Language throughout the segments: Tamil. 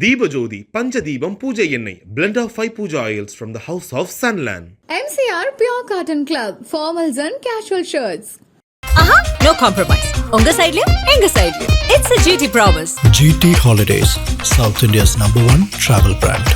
Deepajodi, Panchadeepam Puja Ennai, blend of 5 puja oils from the house of Sunland. MCR Pure Cotton Club, formals and casual shirts. No compromise. Unga side liyo, enga side liyo. It's a GT promise. GT Holidays, South India's #1 travel brand.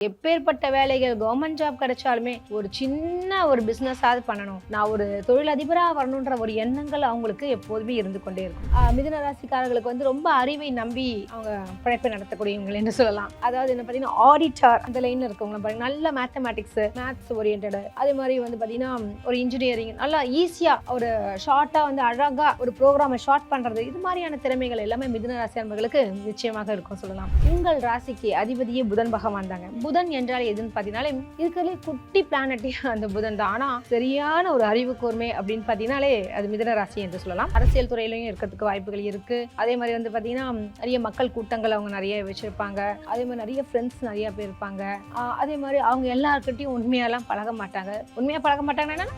எப்பேற்பட்ட வேலைகள் கவர்மெண்ட் ஜாப் கிடைச்சாலுமே ஒரு சின்ன ஒரு பிஸ்னஸாவது பண்ணணும், நான் ஒரு தொழிலதிபராக வரணுன்ற ஒரு எண்ணங்கள் அவங்களுக்கு எப்போதுமே இருந்து கொண்டே இருக்கும். மிதுன ராசிக்காரர்களுக்கு வந்து ரொம்ப அறிவை நம்பி அவங்க பிழைப்பை நடத்தக்கூடியவங்க என்று சொல்லலாம். அதாவது என்ன பார்த்தீங்கன்னா ஆடிட்டர் அந்த லைனில் இருக்கவங்க பாருங்க, நல்ல மேத்ஸ் ஓரியன்டு, அதே மாதிரி வந்து பார்த்தீங்கன்னா ஒரு இன்ஜினியரிங் நல்லா ஈஸியாக ஒரு ஷார்ட்டாக வந்து அழகாக ஒரு ப்ரோக்ராமை ஷார்ட் பண்ணுறது, இது மாதிரியான திறமைகள் எல்லாமே மிதுன ராசி அன்பர்களுக்கு நிச்சயமாக இருக்கும் சொல்லலாம். உங்கள் ராசிக்கு அதிபதியே புதன் பகவான் தாங்க. புதன் என்றால் எதுன்னு பார்த்தீங்கன்னாலே இருக்கிறதுலே குட்டி பிளானட்டே அந்த புதன் தான். ஆனால் சரியான ஒரு அறிவு கூர்மை அப்படின்னு பார்த்தீங்கன்னாலே அது மிதுன ராசி என்று சொல்லலாம். அரசியல் துறையிலையும் இருக்கிறதுக்கு வாய்ப்புகள் இருக்கு. அதே மாதிரி வந்து பார்த்தீங்கன்னா நிறைய மக்கள் கூட்டங்கள் அவங்க நிறைய வச்சிருப்பாங்க. அதே மாதிரி நிறைய ஃப்ரெண்ட்ஸ் நிறைய பேர் இருப்பாங்க. அதே மாதிரி அவங்க எல்லாருக்கிட்டையும் உண்மையெல்லாம் பழக மாட்டாங்க. உண்மையாக பழக மாட்டாங்கன்னா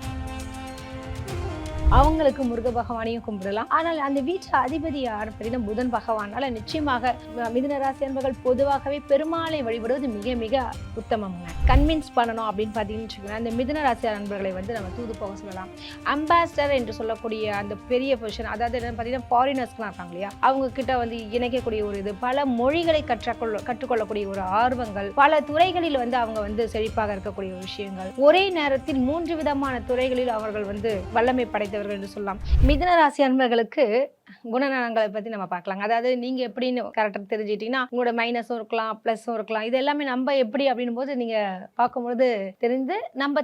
அவங்களுக்கு முருக பகவானையும் கும்பிடலாம். ஆனால் அந்த வீட்டு அதிபதி யார் பார்த்தீங்கன்னா புதன் பகவானால நிச்சயமாக மிதுன ராசி அன்பர்கள் பொதுவாகவே பெருமாளை வழிபடுவது மிக மிக உத்தமங்க. கன்வின்ஸ் பண்ணணும் அப்படின்னு பார்த்தீங்கன்னு அந்த மிதுன ராசி அன்பர்களை வந்து நம்ம தூது போக சொல்லலாம். அம்பாசிடர் என்று சொல்லக்கூடிய அந்த பெரிய பொசிஷன், அதாவது என்ன பார்த்தீங்கன்னா ஃபாரினர்ஸ்லாம் இருக்காங்க இல்லையா, அவங்க கிட்ட வந்து இணைக்கக்கூடிய ஒரு இது, பல மொழிகளை கற்றுக்கொள்ளக்கூடிய ஒரு ஆர்வங்கள், பல துறைகளில் வந்து அவங்க வந்து செழிப்பாக இருக்கக்கூடிய விஷயங்கள், ஒரே நேரத்தில் 3 விதமான துறைகளில் அவர்கள் வந்து வல்லமை படைத்தவர்கள் என்று சொல்லலாம். மிதுன ராசி அன்பர்களுக்கு குணநலங்களை பத்தி நம்ம பார்க்கலாம். அதாவது நீங்க எப்படின்னு கரெக்டாக தெரிஞ்சுக்கிட்டீங்கன்னா உங்களோட மைனஸும் இருக்கலாம், பிளஸும் இருக்கலாம். இது எல்லாமே நம்ம எப்படி அப்படின்னும் போது நீங்க பார்க்கும்போது தெரிந்து நம்ம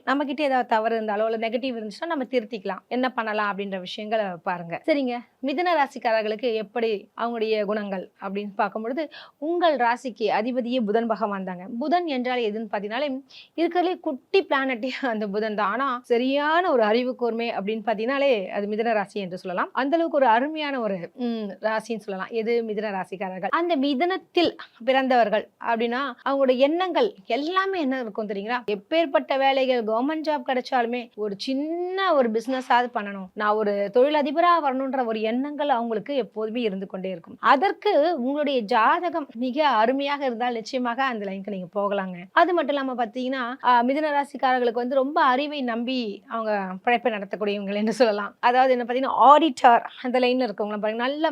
நம்ம கிட்டே ஏதாவது தவறு இருந்தாலோ இல்லை நெகட்டிவ் இருந்துச்சுன்னா நம்ம திருத்திக்கலாம், என்ன பண்ணலாம் அப்படின்ற விஷயங்களை பாருங்க. சரிங்க, மிதுன ராசிக்காரர்களுக்கு எப்படி அவங்களுடைய குணங்கள் அப்படின்னு பார்க்கும்பொழுது உங்கள் ராசிக்கு அதிபதியே புதன் பகவான் தாங்க. புதன் என்றால் எதுன்னு பார்த்தீங்கன்னாலே இருக்கிறதுலே குட்டி பிளானட்டே அந்த புதன் தான். ஆனால் சரியான ஒரு அறிவு கூர்மை அப்படின்னு பார்த்தீங்கன்னாலே அது மிதுன ராசி என்று சொல்லலாம். அந்த அளவுக்கு ஒரு அருமையான ஒரு ராசின்னு சொல்லலாம். எது மிதுன ராசிக்காரர்கள். அந்த மிதுனத்தில் பிறந்தவர்கள் அப்படின்னா அவங்களோட எண்ணங்கள் எல்லாமே என்ன இருக்கும் தெரியுங்களா, எப்பேற்பட்ட வேலைகள் கவர்மெண்ட் ஜாப் கிடைச்சாலுமே ஒரு சின்ன ஒரு பிசினஸாவது பண்ணணும், நான் ஒரு தொழிலதிபராக வரணுன்ற ஒரு எண்ணங்கள் அவங்களுக்கு எப்போதுமே இருந்து கொண்டே இருக்கும். அதற்கு உங்களுடைய ஜாதகம் மிக அருமையாக இருந்தால் நிச்சயமாக அந்த லைனுக்கு நீங்க போகலாங்க. அது மட்டும் இல்லாம பார்த்தீங்கன்னா மிதுன ராசிக்காரர்களுக்கு வந்து ரொம்ப அறிவை நம்பி அவங்க பிழைப்பை நடத்தக்கூடியவங்க என்று சொல்லலாம். அதாவது என்ன பார்த்தீங்கன்னா ஆடிட்டர் அந்த லைன்ல இருக்கவங்க பாருங்க, நல்ல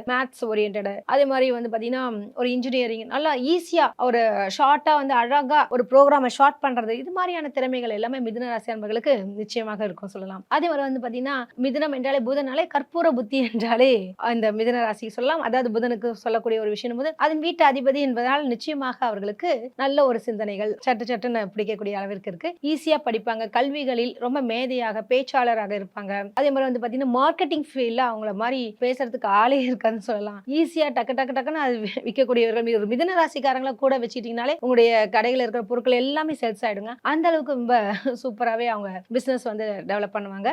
மேத்ஸ் ஓரியன்டு, அதே மாதிரி வந்து பார்த்தீங்கன்னா ஒரு இன்ஜினியரிங் நல்லா ஈஸியா ஒரு ஷார்ட்டா வந்து அழகா ஒரு ப்ரோக்ராமை ஷார்ட் பண்றது, இது மாதிரியான திறமைகள் எல்லாமே மிதுன ராசி அன்பர்களுக்கு நிச்சயமாக இருக்கும் சொல்லலாம். அதே மாதிரி வந்து பார்த்தீங்கன்னா மிதுனம் என்றாலே புதனாலே கற்பூர புத்தி என்றாலே அந்த மிதுன ராசி சொல்லலாம். அதாவது புதனுக்கு சொல்லக்கூடிய ஒரு விஷயம் போது அதன் வீட்டு அதிபதி என்பதால் நிச்சயமாக அவர்களுக்கு நல்ல ஒரு சிந்தனைகள் சட்டுன்னு பிடிக்கக்கூடிய அளவிற்கு இருக்கு. ஈஸியா படிப்பாங்க, கல்விகளில் ரொம்ப மேதையாக பேச்சாளராக இருப்பாங்க. அதே மாதிரி வந்து பார்த்தீங்கன்னா மார்க்கெட்டிங் ஃபீல்ட்ல அவங்கள மாதிரி பேசுறதுக்கு ஆளே இருக்காதுன்னு சொல்லலாம். ஈஸியா டக்குன்னு அது விற்கக்கூடியவர்கள். மிதுன ராசிக்காரங்களை கூட வச்சுட்டீங்கனாலே உங்களுடைய கடையில் இருக்கிற பொருட்கள் எல்லாமே சேல்ஸ் ஆயிடுங்க. அந்த அளவுக்கு ரொம்ப சூப்பராகவே அவங்க பிசினஸ் வந்து டெவலப் பண்ணுவாங்க.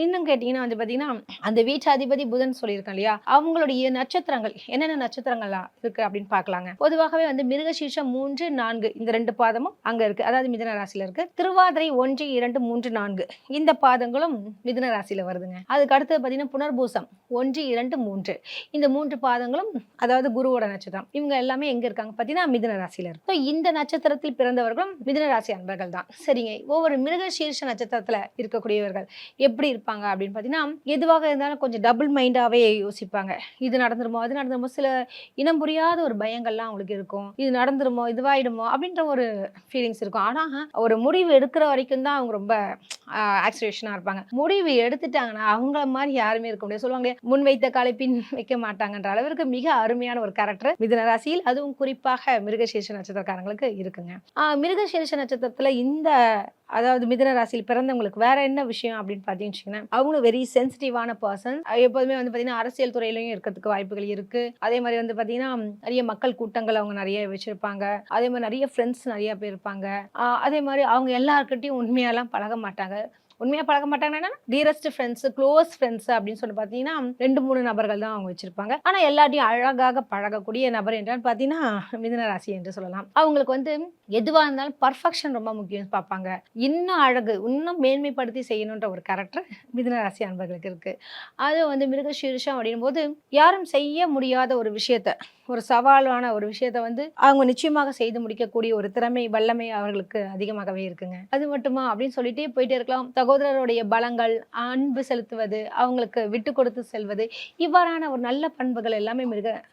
இன்னும் கேட்டீங்கன்னா வந்து பாத்தீங்கன்னா அந்த வீட்டு அதிபதி புதன் சொல்லியிருக்கேன் இல்லையா, அவங்களுடைய நட்சத்திரங்கள் என்னென்ன நட்சத்திரங்கள்லாம் இருக்கு அப்படின்னு பார்க்கலாங்க. பொதுவாகவே வந்து மிருகசீர்ஷம் 3, 4 இந்த 2 பாதமும் அங்க இருக்கு, அதாவது மிதுன ராசியில இருக்கு. திருவாதிரை 1, 2, 3, 4 இந்த பாதங்களும் மிதுன ராசியில வருதுங்க. அதுக்கு அடுத்து பார்த்தீங்கன்னா புனர்பூசம் 1, 2, 3 இந்த 3 பாதங்களும் அதாவது குருவோட நட்சத்திரம். இவங்க எல்லாமே எங்க இருக்காங்க பார்த்தீங்கன்னா மிதுன ராசியில இருக்கு. இந்த நட்சத்திரத்தில் பிறந்தவர்களும் மிதுன ராசி அன்பர்கள் தான். சரிங்க, ஒவ்வொரு மிருகசீர்ஷ நட்சத்திரத்துல இருக்கக்கூடியவர்கள் எப்படி இருப்பாங்க அப்படின்னு பார்த்தீங்கன்னா எதுவாக இருந்தாலும் கொஞ்சம் டபுள் மைண்டாவே யோசிப்பாங்க. இது நடந்துருமோ அது நடந்துருமோ, சில இனம் புரியாத ஒரு பயங்கள்லாம் அவங்களுக்கு இருக்கும். இது நடந்துருமோ இதுவாயிடுமோ அப்படின்ற ஒரு ஃபீலிங்ஸ் இருக்கும். ஆனா ஒரு முடிவு எடுக்கிற வரைக்கும் தான் அவங்க ரொம்ப ஆக்சிலேஷனா இருப்பாங்க. முடிவு எடுத்துட்டாங்கன்னா அவங்கள மாதிரி யாருமே இருக்க முடியாது. சொல்லுவாங்க முன் வைத்த காலை பின் வைக்க மாட்டாங்கன்ற அளவிற்கு மிக அருமையான ஒரு கேரக்டர் மிதுன ராசியில், அதுவும் குறிப்பாக மிருகசீர்ஷ நட்சத்திரக்காரங்களுக்கு இருக்குங்க. மிருகசீர்ஷ நட்சத்திரத்துல இந்த அதாவது மிதுன ராசியில் பிறந்தவங்களுக்கு வேற என்ன விஷயம் அப்படின்னு பார்த்தீங்கன்னா அவங்களும் வெரி சென்சிட்டிவான பர்சன். எப்போதுமே வந்து பார்த்தீங்கன்னா அரசியல் துறையிலையும் இருக்கிறதுக்கு வாய்ப்புகள் இருக்கு. அதே மாதிரி வந்து பார்த்தீங்கன்னா நிறைய மக்கள் கூட்டங்கள் அவங்க நிறைய வச்சிருப்பாங்க. அதே மாதிரி நிறைய ஃப்ரெண்ட்ஸ் நிறைய பேர் இருப்பாங்க. அதே மாதிரி அவங்க எல்லாருக்கிட்டையும் உண்மையெல்லாம் பழக மாட்டாங்க. உண்மையாக பழக மாட்டாங்கன்னா டியரஸ்ட் ஃப்ரெண்ட்ஸ், க்ளோஸ் ஃப்ரெண்ட்ஸ் அப்படின்னு சொல்லி பார்த்தீங்கன்னா 2-3 நபர்கள் தான் அவங்க வச்சிருப்பாங்க. ஆனால் எல்லாத்தையும் அழகாக பழகக்கூடிய நபர் என்றால் பார்த்தீங்கன்னா மிதுன ராசி என்று சொல்லலாம். அவங்களுக்கு வந்து எதுவாக இருந்தாலும் பர்ஃபெக்ஷன் ரொம்ப முக்கியம் பார்ப்பாங்க. இன்னும் அழகு, இன்னும் மேன்மைப்படுத்தி செய்யணுன்ற ஒரு கேரக்டர் மிதுன ராசி அன்பர்களுக்கு இருக்கு. அது வந்து மிருகசீரிஷம் அப்படின் போது யாரும் செய்ய முடியாத ஒரு விஷயத்த, ஒரு சவாலான ஒரு விஷயத்த வந்து அவங்க நிச்சயமாக செய்து முடிக்கக்கூடிய ஒரு திறமை, வல்லமை அவர்களுக்கு அதிகமாகவே இருக்குங்க. அது மட்டுமா அப்படின்னு சொல்லிட்டே போயிட்டே இருக்கலாம். சகோதரருடைய பலங்கள், அன்பு செலுத்துவது, அவங்களுக்கு விட்டு கொடுத்து செல்வது, இவ்வாறான ஒரு நல்ல பண்புகள் எல்லாமே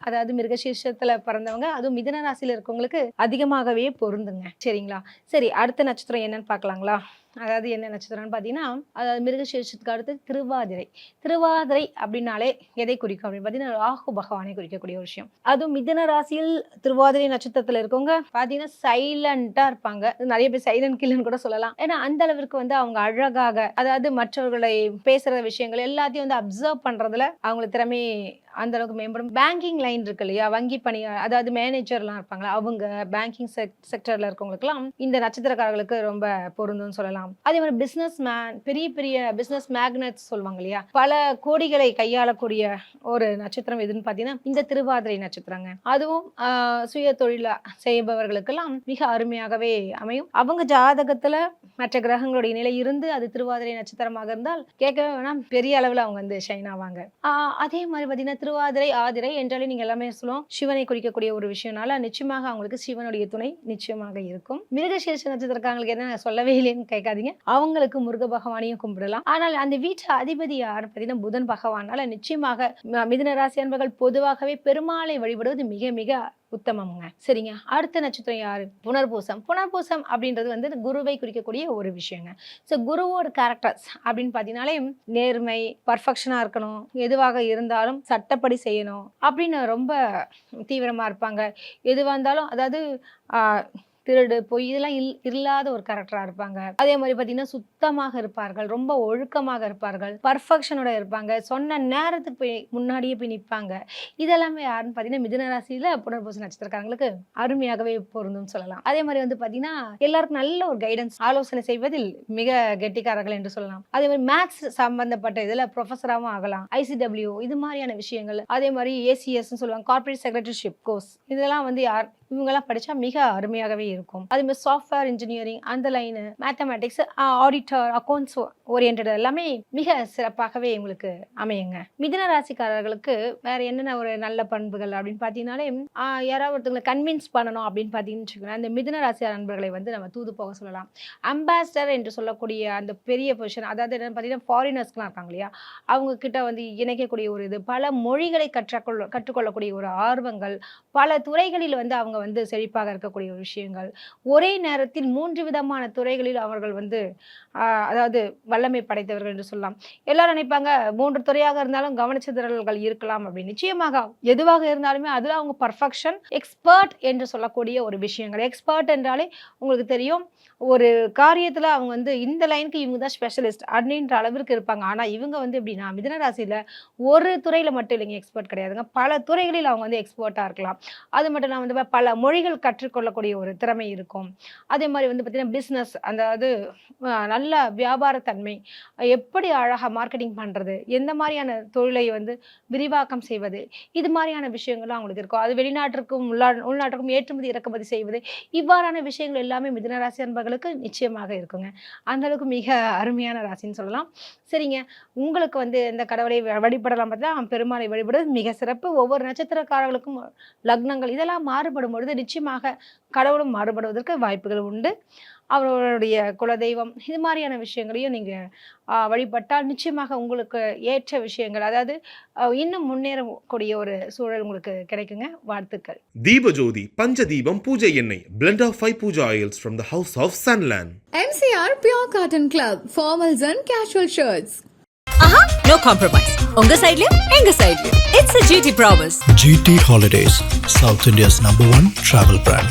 அதாவது மிருகசீரிஷத்துல பிறந்தவங்க, அதுவும் மிதுன ராசியில இருக்கவங்களுக்கு அதிகமாகவே பொருந்துங்க. சரிங்களா? சரி, அடுத்த நட்சத்திரம் என்னன்னு பார்க்கலாங்களா? அதாவது என்ன நட்சத்திரம்னு பார்த்தீங்கன்னா, அதாவது மிருகசீரிஷத்துக்கு அடுத்து திருவாதிரை. திருவாதிரை அப்படின்னாலே எதை குறிக்கும் அப்படின்னு பார்த்தீங்கன்னா ராகு பகவானை குறிக்கக்கூடிய ஒரு விஷயம். அதுவும் மிதுன ராசியில் திருவாதிரை நட்சத்திரத்தில் இருக்கவங்க பார்த்தீங்கன்னா சைலண்டா இருப்பாங்க. நிறைய பேர் சைலண்ட் கில்லுன்னு கூட சொல்லலாம். ஏன்னா அந்த அளவிற்கு வந்து அவங்க அழகாக, அதாவது மற்றவர்களை பேசுற விஷயங்கள் எல்லாத்தையும் வந்து அப்சர்வ் பண்றதுல அவங்களுக்கு திறமை அந்த அளவுக்கு மேம்படும். பேங்கிங் லைன் இருக்கு இல்லையா, வங்கி பணியாளர், அதாவது மேனேஜர்லாம் இருப்பாங்களா, அவங்க பேங்கிங் செக்டர்ல இருக்கவங்களுக்குலாம் இந்த நட்சத்திரக்காரர்களுக்கு ரொம்ப பொருந்தும்னு சொல்லலாம். அதே மாதிரி பிசினஸ் மேன், பெரிய பெரிய பிசினஸ் மேக்னட்ஸ் சொல்லுவாங்க இல்லையா, பல கோடிகளை கையாளக்கூடிய ஒரு நட்சத்திரம் எதுன்னு பார்த்தீங்கன்னா இந்த திருவாதிரை நட்சத்திரங்க. அதுவும் சுய தொழில செய்பவர்களுக்கெல்லாம் மிக அருமையாகவே அமையும். அவங்க ஜாதகத்துல மற்ற கிரகங்களுடைய நிலை இருந்து அது திருவாதிரை நட்சத்திரமாக இருந்தால் கேட்கவே வேணாம், பெரிய அளவில் அவங்க வந்து ஷைன் ஆவாங்க. அதே மாதிரி பார்த்தீங்கன்னா திருவாதிரை, ஆதிரை என்றாலே நீங்க எல்லாமே சொல்லுவோம் சிவனை குறிக்கக்கூடிய ஒரு விஷயம்னால நிச்சயமாக அவங்களுக்கு சிவனுடைய துணை நிச்சயமாக இருக்கும். மிருகசீரிஷ நட்சத்திரக்காரங்களுக்கு என்ன சொல்லவே இல்லைன்னு கேட்காதீங்க, அவங்களுக்கு முருக பகவானையும் கும்பிடலாம். ஆனால் அந்த வீட்டு அதிபதி யார் பார்த்தீங்கன்னா புதன் பகவானால நிச்சயமாக மிதுன ராசி அன்பர்கள் பொதுவாகவே பெருமாளை வழிபடுவது மிக மிக உத்தமம்ங்க. சரிங்க, அடுத்த நட்சத்திரம் யாரு? புனர்பூசம். புனர்பூசம் அப்படின்றது வந்து குருவை குறிக்கக்கூடிய ஒரு விஷயங்க. ஸோ குருவோட கேரக்டர்ஸ் அப்படின்னு பார்த்தீங்கன்னாலே நேர்மை, பர்ஃபெக்ஷனாக இருக்கணும், எதுவாக இருந்தாலும் சட்டப்படி செய்யணும் அப்படின்னு ரொம்ப தீவிரமாக இருப்பாங்க. எதுவாக இருந்தாலும் அதாவது திருடு, பொய் இதெல்லாம் இல்லாத ஒரு கேரக்டரா இருப்பாங்க. அதே மாதிரி பார்த்தீங்கன்னா சுத்தமாக இருப்பார்கள், ரொம்ப ஒழுக்கமாக இருப்பார்கள், பர்ஃபெக்ஷனோட இருப்பாங்க, சொன்ன நேரத்துக்கு போய் முன்னாடியே போய் நிற்பாங்க. இதெல்லாமே யாருன்னு பார்த்தீங்கன்னா மிதுன ராசியில புனர்பூச நட்சத்திரக்காரங்களுக்கு அருமையாகவே பொருந்தும் சொல்லலாம். அதே மாதிரி வந்து பார்த்தீங்கன்னா எல்லாருக்கும் நல்ல ஒரு கைடன்ஸ், ஆலோசனை செய்வதில் மிக கெட்டிக்காரர்கள் என்று சொல்லலாம். அதே மாதிரி மேத்ஸ் சம்பந்தப்பட்ட இதில் ப்ரொஃபஸராகவும் ஆகலாம். ICW இது மாதிரியான விஷயங்கள், அதே மாதிரி ACS சொல்லுவாங்க, கார்பரேட் செக்ரட்டரிஷிப் கோர்ஸ், இதெல்லாம் வந்து இவங்கெல்லாம் படிச்சா மிக அருமையாகவே இருக்கும். அதே மாதிரி சாஃப்ட்வேர் இன்ஜினியரிங் அந்த line, mathematics, auditor, accounts oriented எல்லாமே மிக சிறப்பாகவே உங்களுக்கு அமையுங்க. மிதுன ராசிக்காரர்களுக்கு வேற என்னென்ன ஒரு நல்ல பண்புகள் அப்படின்னு பார்த்தீங்கன்னாலே யாராவது ஒருத்தவங்களை கன்வின்ஸ் பண்ணணும் அப்படின்னு பார்த்தீங்கன்னு வச்சுக்கோங்க, அந்த மிதுன ராசி நண்பர்களை வந்து நம்ம தூது போக சொல்லலாம். அம்பாசிடர் என்று சொல்லக்கூடிய அந்த பெரிய பொசிஷன், அதாவது என்னன்னு பார்த்தீங்கன்னா ஃபாரினர்ஸ்லாம் இருக்காங்க இல்லையா, அவங்க கிட்ட வந்து இணைக்கக்கூடிய ஒரு இது, பல மொழிகளை கற்றுக்கொள்ளக்கூடிய ஒரு ஆர்வங்கள், பல துறைகளில் வந்து அவங்க வந்து செழிப்பாக இருக்கக்கூடிய ஒரு விஷயங்கள், ஒரே நேரத்தில் 3 விதமான துறைகளில் அவர்கள் வந்து அதாவது வல்லமை படைத்தவர்கள் என்று சொல்லலாம். எல்லாரும் நினைப்பாங்க 3 துறையாக இருந்தாலும் கவனச்சிதறல்கள் இருக்கலாம் அப்படின்னு. நிச்சயமாக எதுவாக இருந்தாலுமே அதுல அவங்க பர்ஃபெக்ஷன், எக்ஸ்பர்ட் என்று சொல்லக்கூடிய ஒரு விஷயங்கள். எக்ஸ்பர்ட் என்றாலே உங்களுக்கு தெரியும், ஒரு காரியத்துல அவங்க வந்து இந்த லைனுக்கு இவங்க தான் ஸ்பெஷலிஸ்ட் அப்படின்ற அளவிற்கு இருப்பாங்க. ஆனா இவங்க வந்து எப்படின்னா மிதுன ராசியில ஒரு துறையில மட்டும் இல்லைங்க எக்ஸ்பர்ட் கிடையாதுங்க, பல துறைகளில் அவங்க வந்து எக்ஸ்பர்ட்டா இருக்கலாம். அது மட்டும் இல்லாமல் வந்து பல மொழிகள் கற்றுக்கொள்ளக்கூடிய ஒரு திறமை இருக்கும். அதே மாதிரி வந்து பார்த்தீங்கன்னா பிஸ்னஸ், அதாவது நல்ல வியாபாரத்தன்மை, எப்படி அழகாக மார்க்கெட்டிங் பண்ணுறது, எந்த மாதிரியான தொழிலை வந்து விரிவாக்கம் செய்வது, இது மாதிரியான விஷயங்கள்லாம் அவங்களுக்கு இருக்கும். அது வெளிநாட்டிற்கும் உள்நாட்டிற்கும் ஏற்றுமதி இறக்குமதி செய்வது, இவ்வாறான விஷயங்கள் எல்லாமே மிதுன ராசி அன்பர்களுக்கு நிச்சயமாக இருக்குங்க. அந்த அளவுக்கு மிக அருமையான ராசின்னு சொல்லலாம். சரிங்க, உங்களுக்கு வந்து இந்த கடவுளை வழிபடலாம் பார்த்தா பெருமாளை வழிபடுவது மிக சிறப்பு. ஒவ்வொரு நட்சத்திரக்காரர்களுக்கும் லக்னங்கள் இதெல்லாம் மாறுபடும் பொழுது நிச்சயமாக கடவுளும் மாறுபடுவதற்கு வாய்ப்புகள் உண்டு. அவர்களுடைய குலதெய்வம் இது மாதிரியான விஷயங்களையும் நீங்கள் வழிபட்டால் நிச்சயமாக உங்களுக்கு ஏற்ற விஷயங்கள், அதாவது இன்னும் முன்னேறக்கூடிய ஒரு சூழல் உங்களுக்கு கிடைக்குங்க. வாழ்த்துக்கள். தீபஜோதி பஞ்சதீபம் பூஜை எண்ணெய் blend of 5 puja oils from the house of Sunland. MCR Pure Cotton Club formals and casual shirts. No compromise. உங்க சைடுலயும் எங்க சைடுலயும். It's a GT promise. GT Holidays, South India's #1 travel brand.